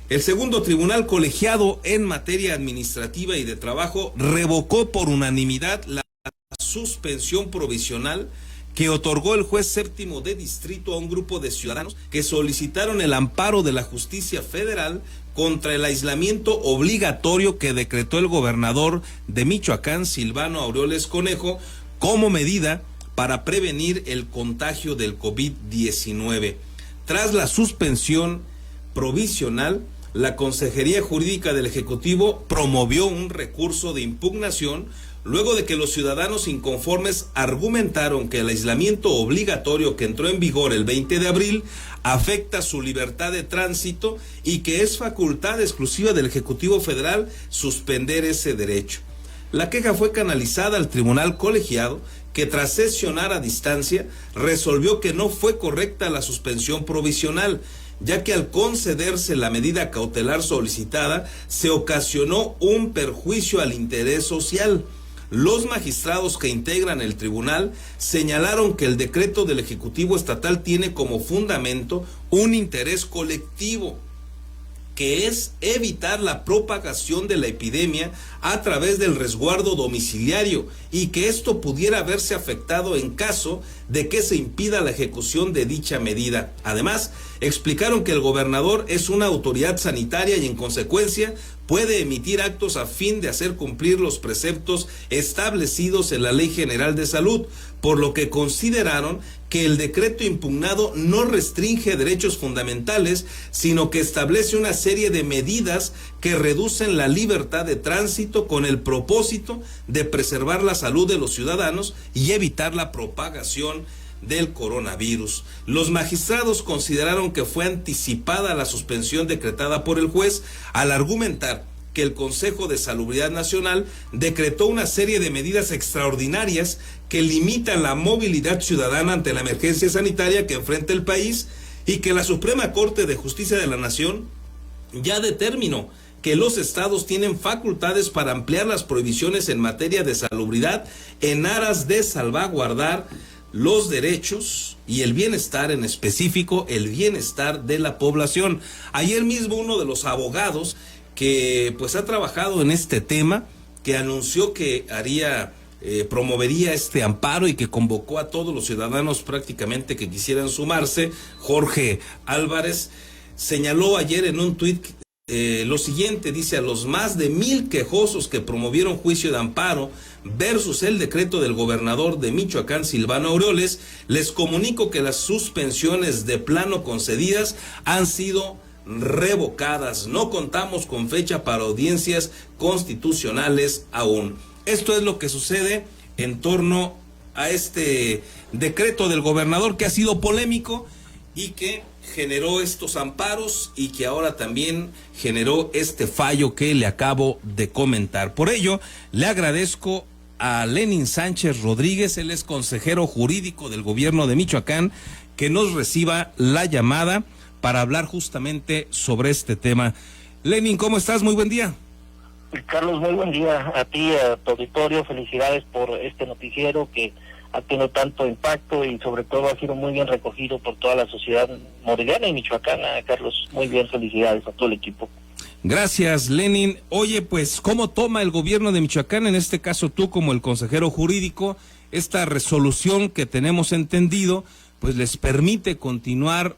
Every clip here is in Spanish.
El segundo tribunal colegiado en materia administrativa y de trabajo revocó por unanimidad la suspensión provisional que otorgó el juez séptimo de distrito a un grupo de ciudadanos que solicitaron el amparo de la justicia federal contra el aislamiento obligatorio que decretó el gobernador de Michoacán, Silvano Aureoles Conejo, como medida para prevenir el contagio del COVID-19. Tras la suspensión provisional, la Consejería Jurídica del Ejecutivo promovió un recurso de impugnación luego de que los ciudadanos inconformes argumentaron que el aislamiento obligatorio que entró en vigor el 20 de abril afecta su libertad de tránsito y que es facultad exclusiva del Ejecutivo Federal suspender ese derecho. La queja fue canalizada al tribunal colegiado, que tras sesionar a distancia resolvió que no fue correcta la suspensión provisional, ya que al concederse la medida cautelar solicitada se ocasionó un perjuicio al interés social. Los magistrados que integran el tribunal señalaron que el decreto del Ejecutivo Estatal tiene como fundamento un interés colectivo, que es evitar la propagación de la epidemia a través del resguardo domiciliario y que esto pudiera verse afectado en caso de que se impida la ejecución de dicha medida. Además, explicaron que el gobernador es una autoridad sanitaria y en consecuencia puede emitir actos a fin de hacer cumplir los preceptos establecidos en la Ley General de Salud, por lo que consideraron que el decreto impugnado no restringe derechos fundamentales, sino que establece una serie de medidas que reducen la libertad de tránsito con el propósito de preservar la salud de los ciudadanos y evitar la propagación del coronavirus. Los magistrados consideraron que fue anticipada la suspensión decretada por el juez al argumentar que el Consejo de Salubridad Nacional decretó una serie de medidas extraordinarias que limitan la movilidad ciudadana ante la emergencia sanitaria que enfrenta el país y que la Suprema Corte de Justicia de la Nación ya determinó que los estados tienen facultades para ampliar las prohibiciones en materia de salubridad en aras de salvaguardar los derechos y el bienestar, en específico el bienestar de la población. Ayer mismo uno de los abogados que pues ha trabajado en este tema, que anunció que promovería este amparo y que convocó a todos los ciudadanos prácticamente que quisieran sumarse, Jorge Álvarez, señaló ayer en un tuit lo siguiente, dice: a los más de 1,000 quejosos que promovieron juicio de amparo versus el decreto del gobernador de Michoacán, Silvano Aureoles, les comunico que las suspensiones de plano concedidas han sido revocadas. No contamos con fecha para audiencias constitucionales aún. Esto es lo que sucede en torno a este decreto del gobernador, que ha sido polémico y que generó estos amparos y que ahora también generó este fallo que le acabo de comentar. Por ello, le agradezco a Lenin Sánchez Rodríguez, él es consejero jurídico del gobierno de Michoacán, que nos reciba la llamada para hablar justamente sobre este tema. Lenin, ¿cómo estás? Muy buen día. Carlos, muy buen día a ti, a tu auditorio. Felicidades por este noticiero que ha tenido tanto impacto y sobre todo ha sido muy bien recogido por toda la sociedad morelense y michoacana. Carlos, muy bien, felicidades a todo el equipo. Gracias, Lenin. Oye, pues, ¿cómo toma el gobierno de Michoacán, en este caso tú como el consejero jurídico, esta resolución que tenemos entendido, pues les permite continuar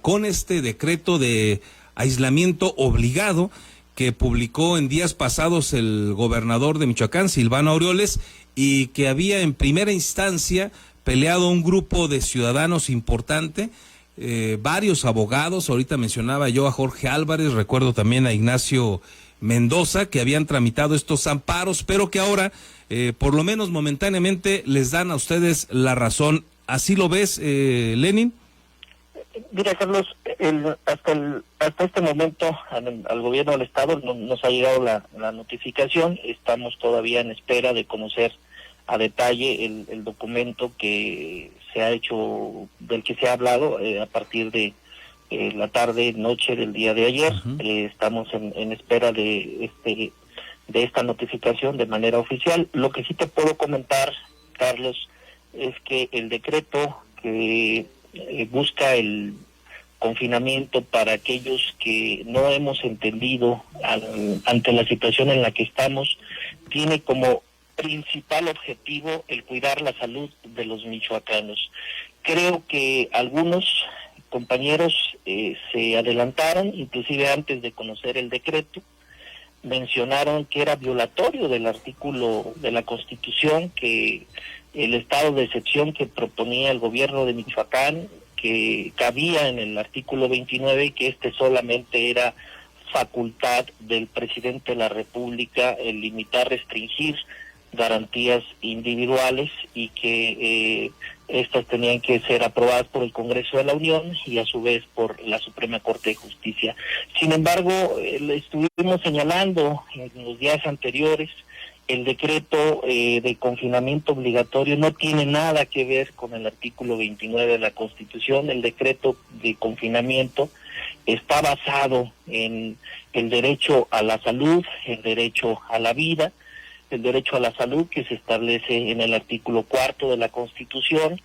con este decreto de aislamiento obligado que publicó en días pasados el gobernador de Michoacán, Silvano Aureoles, y que había en primera instancia peleado un grupo de ciudadanos importante, varios abogados? Ahorita mencionaba yo a Jorge Álvarez, recuerdo también a Ignacio Mendoza, que habían tramitado estos amparos, pero que ahora, por lo menos momentáneamente, les dan a ustedes la razón. ¿Así lo ves, Lenin? Mira, Carlos, hasta este momento al gobierno del estado no nos ha llegado la notificación. Estamos todavía en espera de conocer a detalle el documento que se ha hecho, del que se ha hablado a partir de la noche del día de ayer. Uh-huh. Estamos en espera de esta notificación de manera oficial. Lo que sí te puedo comentar, Carlos, es que el decreto que busca confinamiento para aquellos que no hemos entendido ante la situación en la que estamos, tiene como principal objetivo el cuidar la salud de los michoacanos. Creo que algunos compañeros se adelantaron, inclusive antes de conocer el decreto, mencionaron que era violatorio del artículo de la Constitución, que el estado de excepción que proponía el gobierno de Michoacán, que cabía en el artículo 29, y que solamente era facultad del presidente de la República el limitar, restringir garantías individuales, y que estas tenían que ser aprobadas por el Congreso de la Unión y a su vez por la Suprema Corte de Justicia. Sin embargo, le estuvimos señalando en los días anteriores, el decreto de confinamiento obligatorio no tiene nada que ver con el artículo 29 de la Constitución. El decreto de confinamiento está basado en el derecho a la salud, el derecho a la vida, el derecho a la salud que se establece en el artículo 4 de la Constitución,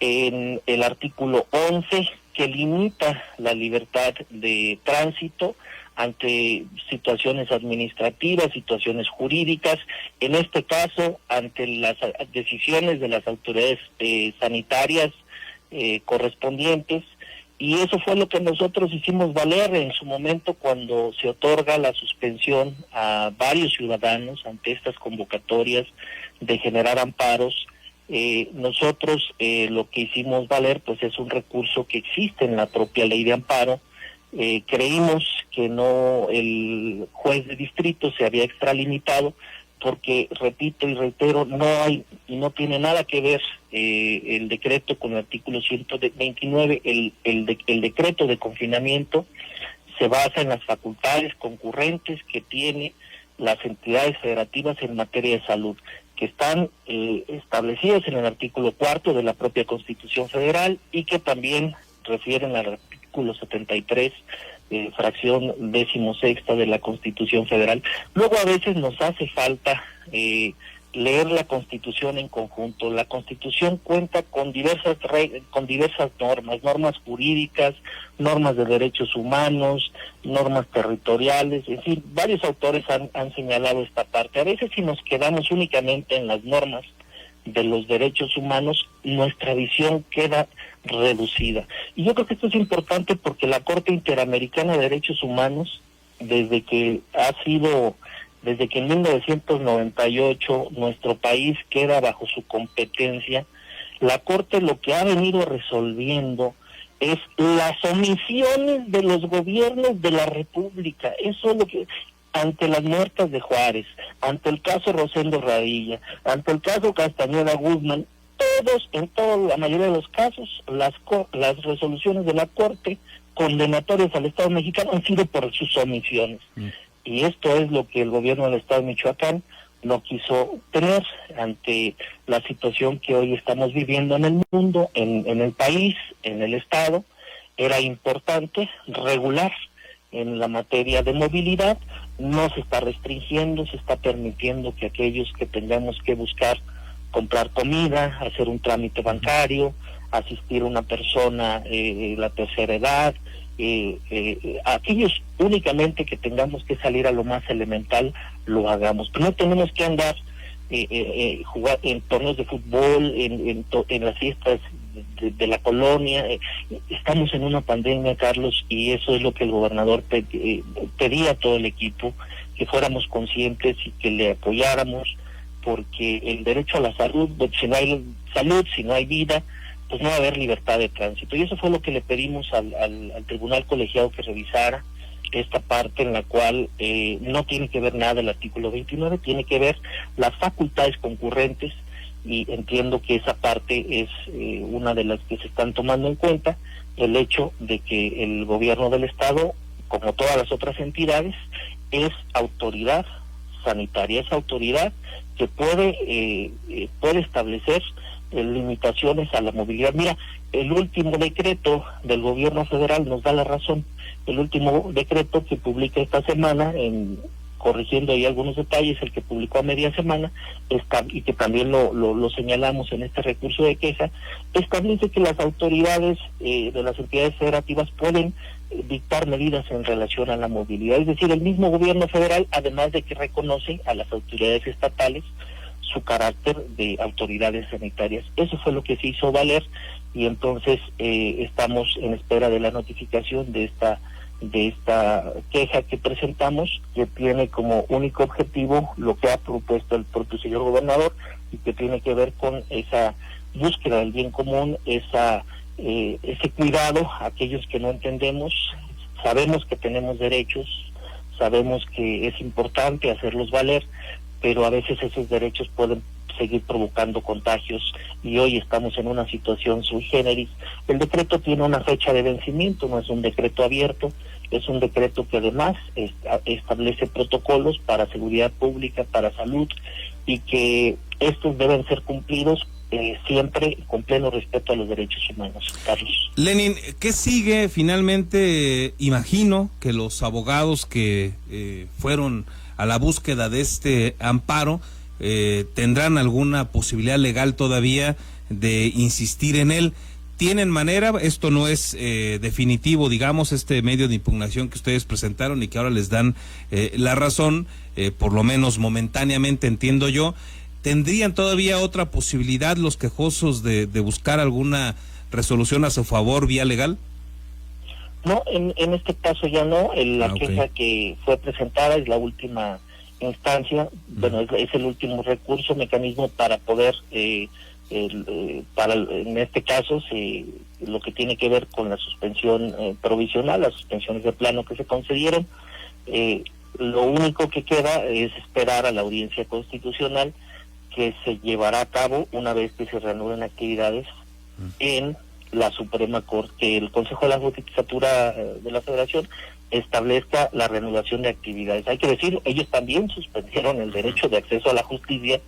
en el artículo 11 que limita la libertad de tránsito ante situaciones administrativas, situaciones jurídicas, en este caso ante las decisiones de las autoridades sanitarias correspondientes, y eso fue lo que nosotros hicimos valer en su momento cuando se otorga la suspensión a varios ciudadanos ante estas convocatorias de generar amparos. Nosotros lo que hicimos valer pues es un recurso que existe en la propia ley de amparo. Creímos que no, el juez de distrito se había extralimitado porque, repito y reitero, no hay y no tiene nada que ver el decreto con el artículo 129. El decreto de confinamiento se basa en las facultades concurrentes que tiene las entidades federativas en materia de salud, que están establecidas en el artículo 4 de la propia Constitución Federal y que también refieren al artículo 73, fracción 16ª de la Constitución Federal. Luego a veces nos hace falta leer la Constitución en conjunto. La Constitución cuenta con diversas normas jurídicas, normas de derechos humanos, normas territoriales, en fin, varios autores han señalado esta parte. A veces si nos quedamos únicamente en las normas de los derechos humanos, nuestra visión queda reducida. Y yo creo que esto es importante porque la Corte Interamericana de Derechos Humanos, desde que en 1998 nuestro país queda bajo su competencia, la Corte lo que ha venido resolviendo es las omisiones de los gobiernos de la República. Eso es lo que, ante las muertas de Juárez, ante el caso Rosendo Radilla, ante el caso Castañeda Guzmán, la mayoría de los casos, las resoluciones de la Corte condenatorias al Estado mexicano han sido por sus omisiones. Y esto es lo que el gobierno del Estado de Michoacán no quiso tener ante la situación que hoy estamos viviendo en el mundo, en el país, en el Estado. Era importante regular en la materia de movilidad. No se está restringiendo, se está permitiendo que aquellos que tengamos que buscar comprar comida, hacer un trámite bancario, asistir a una persona de la tercera edad, aquellos únicamente que tengamos que salir a lo más elemental, lo hagamos. Pero no tenemos que andar jugar en torneos de fútbol, en las fiestas de la colonia. Estamos en una pandemia, Carlos, y eso es lo que el gobernador pedía a todo el equipo, que fuéramos conscientes y que le apoyáramos, porque el derecho a la salud, si no hay salud, si no hay vida, pues no va a haber libertad de tránsito. Y eso fue lo que le pedimos al tribunal colegiado que revisara esta parte en la cual no tiene que ver nada el artículo 29, tiene que ver las facultades concurrentes, y entiendo que esa parte es una de las que se están tomando en cuenta, el hecho de que el gobierno del Estado, como todas las otras entidades, es autoridad sanitaria, es autoridad que puede establecer limitaciones a la movilidad. Mira, el último decreto del gobierno federal nos da la razón. El último decreto que publica esta semana en corrigiendo ahí algunos detalles, el que publicó a media semana, y que también lo señalamos en este recurso de queja, establece que las autoridades de las entidades federativas pueden dictar medidas en relación a la movilidad. Es decir, el mismo gobierno federal, además de que reconoce a las autoridades estatales su carácter de autoridades sanitarias. Eso fue lo que se hizo valer, y entonces estamos en espera de la notificación de esta queja que presentamos, que tiene como único objetivo lo que ha propuesto el propio señor gobernador, y que tiene que ver con esa búsqueda del bien común, ese cuidado a aquellos que no entendemos. Sabemos que tenemos derechos, sabemos que es importante hacerlos valer, pero a veces esos derechos pueden seguir provocando contagios, y hoy estamos en una situación sui generis. El decreto tiene una fecha de vencimiento, no es un decreto abierto, es un decreto que además establece protocolos para seguridad pública, para salud, y que estos deben ser cumplidos siempre con pleno respeto a los derechos humanos. Carlos. Lenin, ¿qué sigue finalmente? Imagino que los abogados que fueron a la búsqueda de este amparo tendrán alguna posibilidad legal todavía de insistir en él. ¿Tienen manera? Esto no es definitivo, digamos, este medio de impugnación que ustedes presentaron y que ahora les dan la razón, por lo menos momentáneamente, entiendo yo. ¿Tendrían todavía otra posibilidad los quejosos de buscar alguna resolución a su favor vía legal? No, en este caso ya no. La queja que fue presentada es la última instancia. Bueno, es el último recurso, mecanismo para poder, en este caso, lo que tiene que ver con la suspensión provisional, las suspensiones de plano que se concedieron. Lo único que queda es esperar a la audiencia constitucional, que se llevará a cabo una vez que se reanuden actividades en la Suprema Corte. El Consejo de la Judicatura de la Federación establezca la reanudación de actividades. Hay que decir, ellos también suspendieron el derecho de acceso a la justicia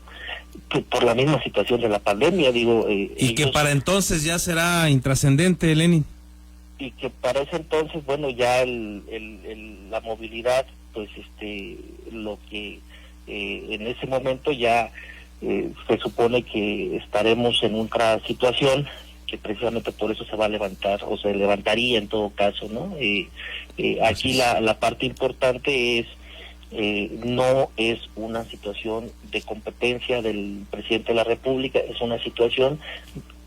por la misma situación de la pandemia, y que para entonces ya será intrascendente, Lenin. Y que para ese entonces, bueno, ya la movilidad, pues lo que en ese momento ya se supone que estaremos en otra situación, que precisamente por eso se va a levantar, o se levantaría en todo caso, ¿no? Aquí la parte importante es, no es una situación de competencia del presidente de la República, es una situación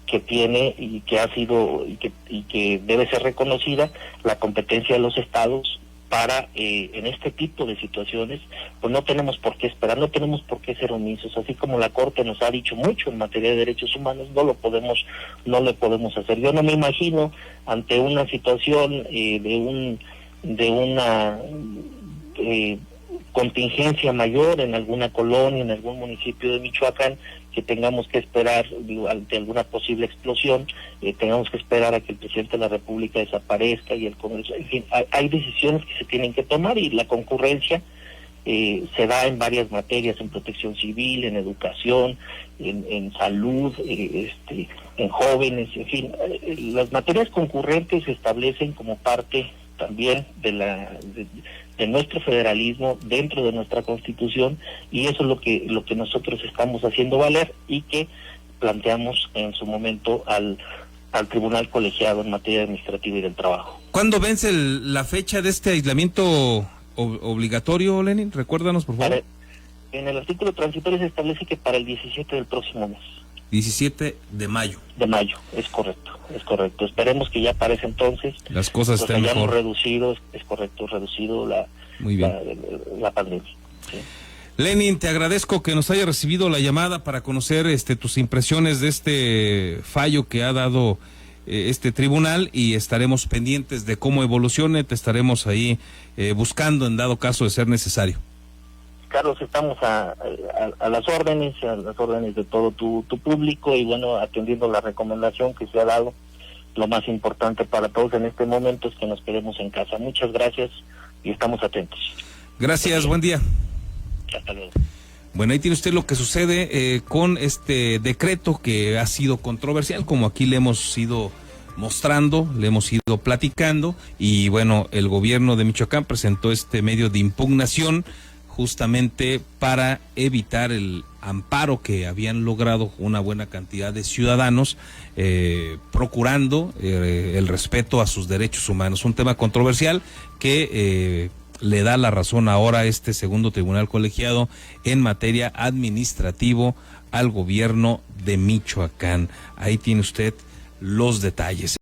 que tiene y que ha sido y que debe ser reconocida la competencia de los estados para en este tipo de situaciones. Pues no tenemos por qué esperar, no tenemos por qué ser omisos, así como la Corte nos ha dicho mucho en materia de derechos humanos, no lo podemos hacer. Yo no me imagino ante una situación de una contingencia mayor en alguna colonia, en algún municipio de Michoacán, que tengamos que esperar ante alguna posible explosión, tengamos que esperar a que el presidente de la República desaparezca y el Congreso. En fin, hay decisiones que se tienen que tomar, y la concurrencia se da en varias materias, en protección civil, en educación, en salud, en jóvenes, en fin. Las materias concurrentes se establecen como parte también de nuestro federalismo dentro de nuestra Constitución, y eso es lo que nosotros estamos haciendo valer, y que planteamos en su momento al Tribunal Colegiado en materia administrativa y del trabajo. ¿Cuándo vence la fecha de este aislamiento obligatorio, Lenin? Recuérdanos, por favor. En el artículo transitorio se establece que para el 17 del próximo mes. 17 de mayo. De mayo, es correcto. Esperemos que ya para ese entonces las cosas estén mejor. reducido Muy bien. la pandemia. ¿Sí? Lenin, te agradezco que nos haya recibido la llamada para conocer tus impresiones de este fallo que ha dado este tribunal, y estaremos pendientes de cómo evolucione, te estaremos ahí buscando en dado caso de ser necesario. Carlos, estamos a las órdenes de todo tu público, y bueno, atendiendo la recomendación que se ha dado, lo más importante para todos en este momento es que nos quedemos en casa. Muchas gracias y estamos atentos. Gracias, buen día. Hasta luego. Bueno, ahí tiene usted lo que sucede con este decreto que ha sido controversial, como aquí le hemos ido mostrando, le hemos ido platicando, y bueno, el gobierno de Michoacán presentó este medio de impugnación justamente para evitar el amparo que habían logrado una buena cantidad de ciudadanos, procurando el respeto a sus derechos humanos. Un tema controversial que le da la razón ahora a este segundo tribunal colegiado en materia administrativo al gobierno de Michoacán. Ahí tiene usted los detalles.